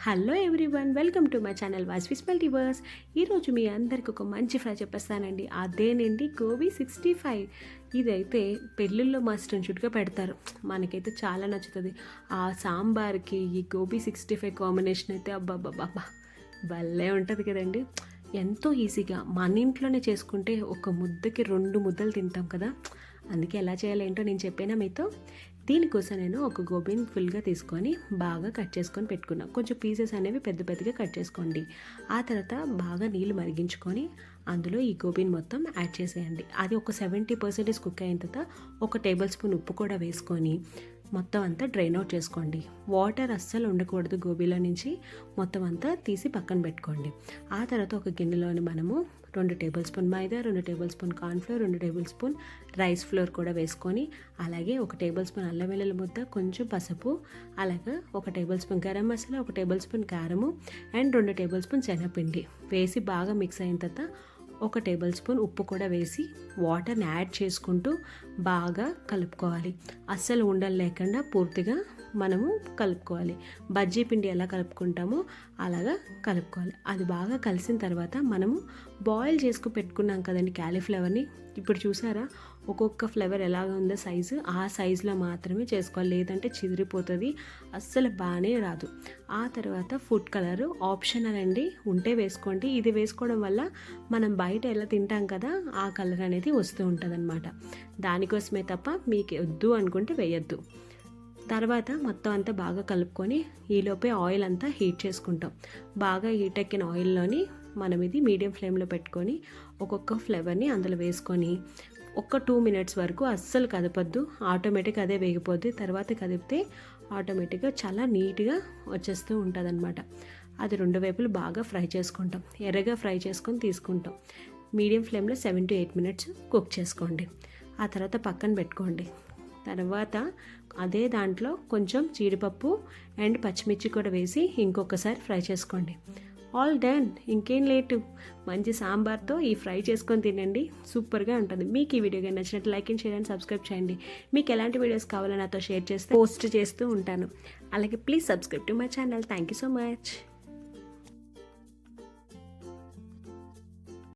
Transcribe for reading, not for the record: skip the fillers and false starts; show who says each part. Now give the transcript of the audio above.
Speaker 1: Hello everyone, welcome to my channel Vasvi's multiverse. ఈరోజు మీ అందరికి ఒక మంచి ఫ్రై చెప్పేస్తానండి. అదేనండి గోబీ 65. ఇదైతే పెళ్ళిళ్ళలో మస్ట్ అండ్ షుడ్గా పెడతారు. మనకైతే చాలా నచ్చుతుంది. ఆ సాంబార్కి ఈ గోబీ 65 కాంబినేషన్ అయితే అబ్బాబ్బాబ్బా భలే ఉంటుంది కదండి. ఎంతో ఈజీగా మన ఇంట్లోనే చేసుకుంటే ఒక ముద్దకి 2 ముద్దలు తింటాం కదా. అందుకే ఎలా చేయాలి ఏంటో నేను చెప్పానా మీతో. దీనికోసం నేను ఒక గోబీని ఫుల్గా తీసుకొని బాగా కట్ చేసుకొని పెట్టుకున్నాను. కొంచెం పీసెస్ అనేవి పెద్ద పెద్దగా కట్ చేసుకోండి. ఆ తర్వాత బాగా నీళ్ళు మరిగించుకొని అందులో ఈ గోబీని మొత్తం యాడ్ చేసేయండి. అది ఒక 70% కుక్ అయిన తర్వాత 1 టేబుల్ స్పూన్ ఉప్పు కూడా వేసుకొని మొత్తం అంతా డ్రైన్ అవుట్ చేసుకోండి. వాటర్ అస్సలు ఉండకూడదు. గోబీలో నుంచి మొత్తం అంతా తీసి పక్కన పెట్టుకోండి. ఆ తర్వాత ఒక గిన్నెలోని మనము 2 టేబుల్ స్పూన్ మైదా, 2 table spoon cornflour, 2 table spoon rice flour కూడా వేసుకొని, అలాగే 1 టేబుల్ స్పూన్ అల్లం వెల్లుల్లి ముద్ద, కొంచెం పసుపు, అలాగే 1 table spoon garam masala, 1 table spoon కారము అండ్ 2 టేబుల్ స్పూన్ శనగపిండి వేసి బాగా మిక్స్ అయిన తర్వాత 1 టేబుల్ స్పూన్ ఉప్పు కూడా వేసి వాటర్ని యాడ్ చేసుకుంటూ బాగా కలుపుకోవాలి. అస్సలు ఉండలు లేకుండా పూర్తిగా మనము కలుపుకోవాలి. బజ్జీ పిండి ఎలా కలుపుకుంటామో అలాగా కలుపుకోవాలి. అది బాగా కలిసిన తర్వాత మనము బాయిల్ చేసుకు పెట్టుకున్నాం కదండి క్యాలీఫ్లవర్ని. ఇప్పుడు చూసారా ఒక్కొక్క ఫ్లేవర్ ఎలాగ ఉందో సైజు, ఆ సైజులో మాత్రమే చేసుకోవాలి, లేదంటే చిదిరిపోతుంది, అస్సలు బాగానే రాదు. ఆ తర్వాత ఫుడ్ కలర్ ఆప్షనల్ అండి, ఉంటే వేసుకోండి. ఇది వేసుకోవడం వల్ల మనం బయట ఎలా తింటాం కదా ఆ కలర్ అనేది వస్తూ ఉంటుంది అనమాట. దానికోసమే తప్ప మీకు వద్దు అనుకుంటే వేయద్దు. తర్వాత మొత్తం అంతా బాగా కలుపుకొని ఈలోపే ఆయిల్ అంతా హీట్ చేసుకుంటాం. బాగా హీట్ ఎక్కిన ఆయిల్లోని మనం ఇది మీడియం ఫ్లేమ్లో పెట్టుకొని ఒక్కొక్క ఫ్లేవర్ని అందులో వేసుకొని ఒక 2 మినిట్స్ వరకు అస్సలు కదపద్దు. ఆటోమేటిక్గా అదే వేగిపోద్ది. తర్వాత కదిపితే ఆటోమేటిక్గా చాలా నీట్గా వచ్చేస్తూ ఉంటుంది అనమాట. అది 2 వైపులు బాగా ఫ్రై చేసుకుంటాం. ఎర్రగా ఫ్రై చేసుకొని తీసుకుంటాం. మీడియం ఫ్లేమ్లో 7 to 8 మినిట్స్ కుక్ చేసుకోండి. ఆ తర్వాత పక్కన పెట్టుకోండి. తర్వాత అదే దాంట్లో కొంచెం జీడిపప్పు అండ్ పచ్చిమిర్చి కూడా వేసి ఇంకొకసారి ఫ్రై చేసుకోండి. All done. ఇంకేం లేటు, మంచి సాంబార్తో ఈ ఫ్రై చేసుకొని తినండి, సూపర్గా ఉంటుంది. మీకు ఈ వీడియో కానీ నచ్చినట్టు like and share and subscribe చేయండి. మీకు ఎలాంటి వీడియోస్ కావాలో నాతో షేర్ చేస్తే పోస్ట్ చేస్తూ ఉంటాను. అలాగే please subscribe to my channel. Thank you so much.